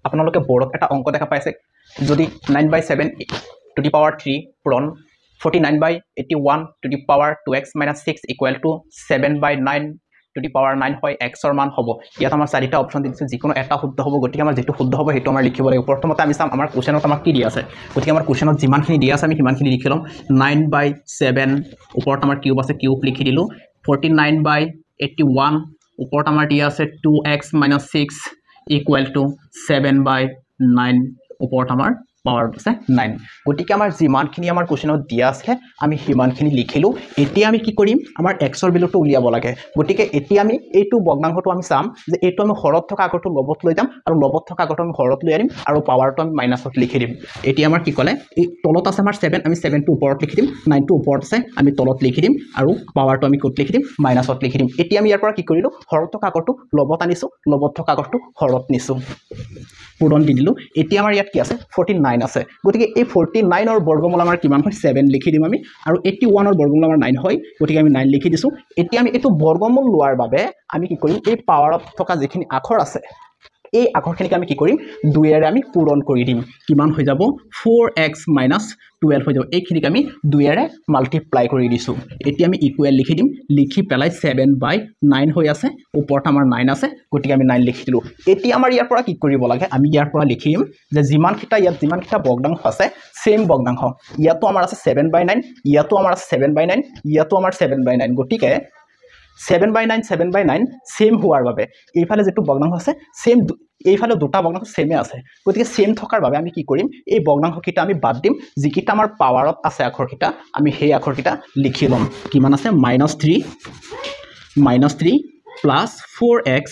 আপোনালোকে বৰ্ডত এটা অংক দেখা পাইছে যদি 9/7 to the power 3 পূৰণ 49/81 to the power 2x - 6 equal to 7/9 to the power 9 হয় x ৰ মান হ'ব ইয়াত আমাৰ চাৰিটা অপচন দিছে যিকোনো এটা শুদ্ধ হ'ব গতিকে আমাৰ যেটো শুদ্ধ হ'ব হেতু আমাৰ লিখিব লাগিব প্ৰথমতে আমি চাম আমাৰ কোৱেশ্চনত আমাক কি দিয়া আছে গতিকে আমাৰ কোৱেশ্চনত যিমানখিনি দিয়া আছে আমি সিমানখিনি লিখি লম 9/7 ওপৰত আমাৰ কিউব আছে কিউব লিখি দিলো 49/81 ওপৰত আমাৰ দিয়া আছে 2x - 6 equal to 7/9 ওপৰত আমাৰ পাৱাৰ আছে 9 গতিকে আমাৰ যিমানখিনি আমাৰ কোৱেশ্চনত দিয়া আছে আমি হিমানখিনি লিখিলো এতিয়া আমি কি কৰিম আমাৰ x ৰ ভ্যালুটো উলিয়াব লাগে গতিকে এতিয়া আমি এইটো ভগ্নাংশটো আমি চাম যে এইটো আমি হৰত থকা আগৰটো লবত লৈ যাম আৰু লবত থকা আগৰটো আমি হৰত লৈ আনিম আৰু পাৱাৰটো আমি মাইনাসত লিখি দিম এতিয়া আমাৰ কি কলে এই তলত আছে আমাৰ 7 আমি 7 টো ওপৰত লিখি দিম 9 টো ওপৰত আছে আমি তলত লিখি দিম আৰু পাৱাৰটো আমি কত লিখি দিম মাইনাসত লিখি দিম এতিয়া আমি ইয়াৰ পৰা কি কৰিলো হৰত থকা আগৰটো লবত আনিছো লবত থকা আগৰটো হৰত নিছো পূৰণ দি দিলো এতিয়া আমাৰ ইয়াত কি আছে 49 আছে গতিকে এই 49 ৰ বৰ্গমূল আমাৰ কিমান হয় 7 লিখি দিম আমি আৰু 81 ৰ বৰ্গমূল আমাৰ 9 হয় গতিকে আমি 9 লিখি দিছো এতিয়া আমি এটো বৰ্গমূল লোৱাৰ বাবে আমি কি কৰিম এই পাৱাৰত থকা যিখিনি আখৰ আছে এই আখৰখিনিক আমি কি কৰিম 2 এৰে আমি পূৰণ কৰি দিম কিমান হৈ যাব 4x - 12 হৈ যাব এইখিনিক আমি 2 এৰে মাল্টিপ্লাই কৰি দিছো এতিয়া আমি ইকুৱেল লিখি দিম লিখি পেলাই 7/9 হৈ আছে ওপৰত আমাৰ 9 আছে গতিকে আমি 9 লিখি দিলো এতিয়া আমাৰ ইয়াৰ পৰা কি কৰিব লাগে আমি ইয়াৰ পৰা লিখিম যে যিমানকিটা ইয়াত যিমানকিটা ভগ্নাংশ আছে সেম ভগ্নাংশ ইয়াতো আমাৰ আছে 7/9 ইয়াতো আমাৰ আছে 7/9 ইয়াতো আমাৰ 7/9 গতিকে 7/9 7/9 সেম হোৱাৰ বাবে এইফালে যেটো ভগ্নাংশ আছে সেম এইফালে দুটা ভগ্নাংশ সেমে আছে গতিকে সেম থকাৰ বাবে আমি কি কৰিম এই ভগ্নাংশকিটা আমি বাদ দিম যিকিটা আমাৰ পাৱাৰত আছে আখৰকিটা আমি সেই আখৰকিটা লিখি লম কিমান আছে -3 plus 4x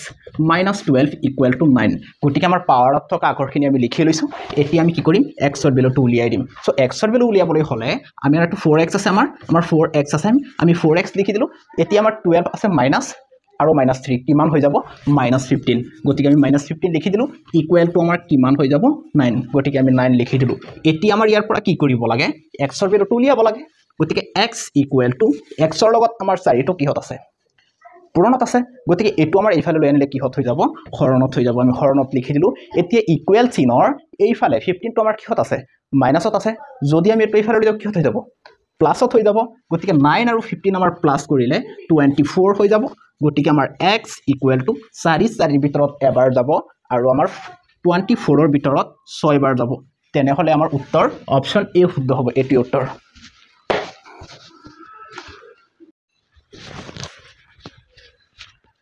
minus 12 equal to 9 গতিকে আমাৰ পাৱাৰত থকা আখৰখিনি আমি লিখি লৈছো এতিয়া আমি কি কৰিম x ৰ ভ্যালুটো উলিয়াই দিম সো x ৰ ভ্যালু উলিয়াবলৈ হলে আমি আৰু 4x আছে আমাৰ 4x আছে আমি 4x লিখি দিলো এতিয়া আমাৰ 12 আছে মাইনাস আৰু -3 কিমান হৈ যাব -15 গতিকে আমি -15 লিখি দিলো ইকুৱেল টু আমাৰ কিমান হৈ যাব 9 গতিকে আমি 9 লিখি দিলো এতিয়া আমাৰ ইয়াৰ পৰা কি কৰিব লাগে x ৰ ভ্যালুটো উলিয়াব লাগে গতিকে x ইকুৱেল টু x ৰ লগত আমাৰ 4 টো কিহত আছে পূৰণত আছে গতিকে এটো আমাৰ এইফালে লৈ আনিলে কিহত হৈ যাব হৰণত হৈ যাব আমি হৰণত লিখি দিলো এতিয়া ইকুৱেল চিনৰ এইফালে 15 টো আমাৰ কিহত আছে মাইনাসত আছে যদি আমি এটো এইফালে লৈ যাও কিহত হৈ যাব প্লাসত হৈ যাব গতিকে 9 আৰু 15 আমাৰ প্লাস কৰিলে 24 হৈ যাব গতিকে আমাৰ x ইকুৱেল টু 4 ভিতৰত এবাৰ যাব আৰু আমাৰ 24 ৰ ভিতৰত 6 বাৰ যাব তেনেহলে আমাৰ উত্তৰ অপচন এ শুদ্ধ হ'ব এটি উত্তৰ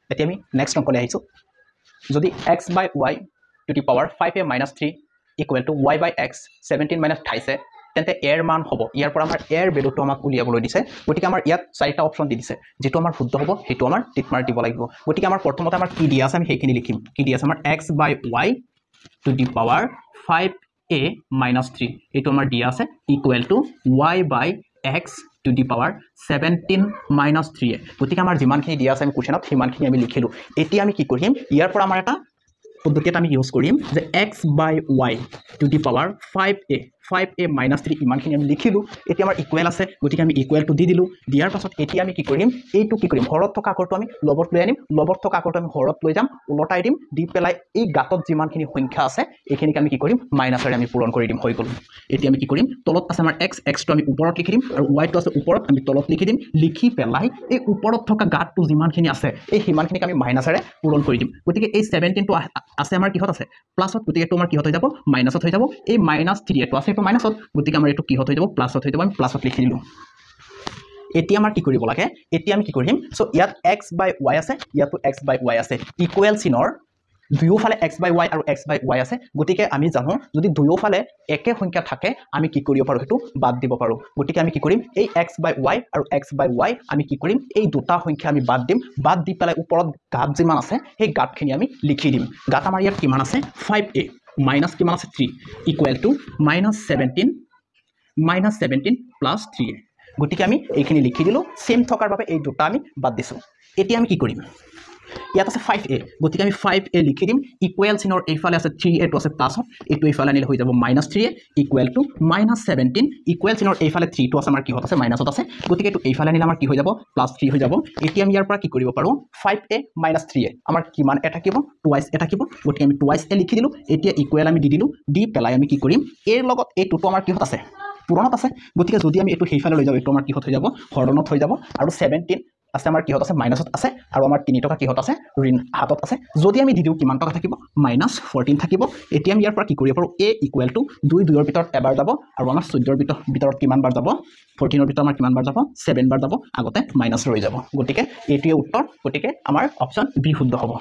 এতিয়া আমি নেক্সট অংকলৈ আহিছো যদি x/y to the power 5a - 3 equal to y/x 17 - 28 তেন্তে এৰ মান হ'ব ইয়াৰ পৰা আমাৰ এৰ ভ্যালুটো আমাক উলিয়াবলৈ দিছে গতিকে আমাৰ ইয়াত চাৰিটা অপচন দি দিছে যেটো আমাৰ শুদ্ধ হ'ব হেতু আমাৰ টিক মাৰ্ক দিব লাগিব গতিকে আমাৰ প্ৰথমতে আমাৰ কি দিয়া আছে আমি সেইখিনি লিখিম কি দিয়া আছে আমাৰ x/y to the power 5a - 3 এটো আমাৰ দিয়া আছে equal to y/x to the power 17 - 3 গতিকে আমাৰ যিমানখিনি দিয়া আছে আমি কোৱেশ্চনত সিমানখিনি আমি লিখিলো এতিয়া আমি কি কৰিম ইয়াৰ পৰা আমাৰ এটা পদ্ধতি এটা আমি ইউজ কৰিম যে x/y to the power 5a - 3 ইমানখিনি আমি লিখিলো এতিয়া আমাৰ ইকুৱেল আছে গতিকে আমি ইকুৱেল টু দি দিলো দিয়াৰ পাছত এতিয়া আমি কি কৰিম এইটো কি কৰিম হৰত থকা আকৰটো আমি লবত লৈ আনিম লবত থকা আকৰটো আমি হৰত লৈ যাম উলটাই দিম দি পেলাই এই গাতত যিমানখিনি সংখ্যা আছে এইখিনিক আমি কি কৰিম মাইনাসৰে আমি পূৰণ কৰি দিম হৈ গল এতিয়া আমি কি কৰিম তলত আছে আমাৰ x টো আমি ওপৰত লিখি দিম আৰু y টো আছে ওপৰত আমি তলত লিখি দিম লিখি পেলাই এই ওপৰত থকা গাতটো যিমানখিনি আছে এই সিমানখিনিক আমি মাইনাসৰে পূৰণ কৰি দিম গতিকে এই 17 টো আছে আমাৰ কিহত আছে প্লাসত গতিকে এটো আমাৰ কিহত হৈ যাব মাইনাসত হৈ যাব এই -3 এটো আছে এটো মাইনাসত গতিকে আমাৰ এটো কিহত হৈ যাব প্লাসত হৈ যাব আমি প্লাসত লিখি দিলো এতিয়া আমাৰ কি কৰিব লাগে এতিয়া আমি কি কৰিম সো ইয়াত x/y আছে ইয়াতো x/y আছে ইকুৱেল চিনৰ দুয়োফালে x/y আৰু x/y আছে গতিকে আমি জানো যদি দুয়োফালে একে সংখ্যা থাকে আমি কি কৰিব পাৰো হেতু বাদ দিব পাৰো গতিকে আমি কি কৰিম এই x/y আৰু x/y আমি কি কৰিম এই দুটা সংখ্যা আমি বাদ দিম বাদ দি পেলাই ওপৰত গাত যিমান আছে সেই গাতখিনি আমি লিখি দিম গাত আমাৰ ইয়াত কিমান আছে 5a মাইনাস কিমান আছে 3 ইকুৱেল টু -17 plus 3a গতিকে আমি এইখিনি লিখি দিলো সেম থকাৰ বাবে এই দুটা আমি বাদ দিছো এতিয়া আমি কি কৰিম ইয়াত আছে 5a গতিকে আমি 5a লিখি দিম ইকুৱেল চিনৰ এইফালে আছে 3a টো আছে প্লাছত এইটো এইফালে আনিলে হৈ যাব -3a ইকুৱেল টু -17 ইকুৱেল চিনৰ এইফালে 3 টো আছে আমাৰ কিহত আছে মাইনাছত আছে গতিকে এইটো এইফালে আনিলে আমাৰ কি হৈ যাব +3 হৈ যাব এতিয়া আমি ইয়াৰ পৰা কি কৰিব পাৰো 5a - 3a আমাৰ কিমান এটা থাকিব টুৱাইছ এটা থাকিব গতিকে আমি টুৱাইছ a লিখি দিলো এতিয়া ইকুৱেল আমি দি দিলো দি পেলাই আমি কি কৰিম এৰ লগত এই টুটো আমাৰ কিহত আছে পুৰণত আছে গতিকে যদি আমি এইটো সেইফালে লৈ যাওঁ এইটো আমাৰ কিহত হৈ যাব হৰণত হৈ যাব আৰু 17 আছে আমাৰ কিহত আছে মাইনাছত আছে আৰু আমাৰ 3 টকা কিহত আছে ঋণ হাতত আছে যদি আমি দি দিও কিমান টকা থাকিব -14 থাকিব এতিয়া আমি ইয়াৰ পৰা কি কৰিব পাৰো a ইকুৱেল টু 2 2 ৰ ভিতৰত এবাৰ যাব আৰু আমাৰ 14 ৰ ভিতৰত কিমান বাৰ যাব 14 ৰ ভিতৰত আমাৰ কিমান বাৰ যাব 7 বাৰ যাব আগতে মাইনাছ ৰৈ যাব গতিকে এইটোৱে উত্তৰ গতিকে আমাৰ অপচন বি শুদ্ধ হ'ব